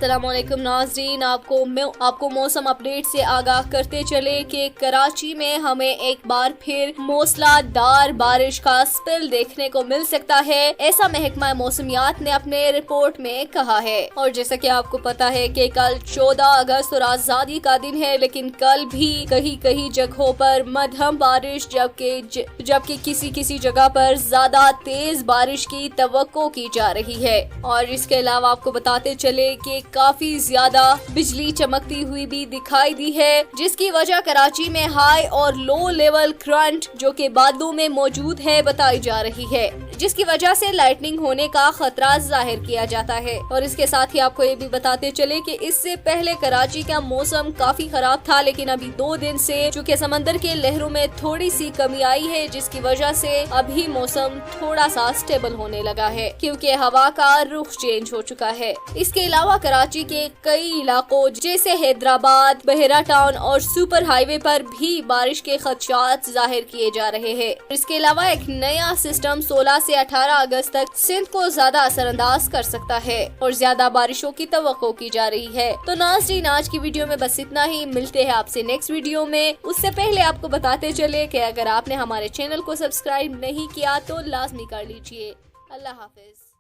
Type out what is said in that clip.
अस्सलाम वालेकुम नाज़रीन, आपको मौसम अपडेट से आगाह करते चले कि कराची में हमें एक बार फिर मूसलाधार बारिश का स्पेल देखने को मिल सकता है, ऐसा महकमा मौसमियात ने अपने रिपोर्ट में कहा है। और जैसा कि आपको पता है कि कल 14 अगस्त और आज़ादी का दिन है, लेकिन कल भी कहीं जगहों पर मध्यम बारिश जबकि किसी जगह पर ज्यादा तेज बारिश की तवक्को की जा रही है। और इसके अलावा आपको बताते चले कि काफी ज्यादा बिजली चमकती हुई भी दिखाई दी है, जिसकी वजह कराची में हाई और लो लेवल करंट जो कि बादलों में मौजूद है बताई जा रही है, जिसकी वजह से लाइटनिंग होने का खतरा जाहिर किया जाता है। और इसके साथ ही आपको ये भी बताते चले कि इससे पहले कराची का मौसम काफी खराब था, लेकिन अभी 2 दिन से चूँकि समंदर के लहरों में थोड़ी सी कमी आई है, जिसकी वजह से अभी मौसम थोड़ा सा स्टेबल होने लगा है, क्योंकि हवा का रुख चेंज हो चुका है। इसके अलावा कराची के कई इलाकों जैसे हैदराबाद, बहेरा टाउन और सुपर हाईवे पर भी बारिश के खदशात जाहिर किए जा रहे हैं। इसके अलावा एक नया सिस्टम 16 से 18 अगस्त तक सिंध को ज्यादा असरअंदाज कर सकता है और ज्यादा बारिशों की तवक्को की जा रही है। तो नाज़रीन, आज की वीडियो में बस इतना ही। मिलते हैं आपसे नेक्स्ट वीडियो में। उससे पहले आपको बताते चले कि अगर आपने हमारे चैनल को सब्सक्राइब नहीं किया तो लाजमी कर लीजिए। अल्लाह हाफिज।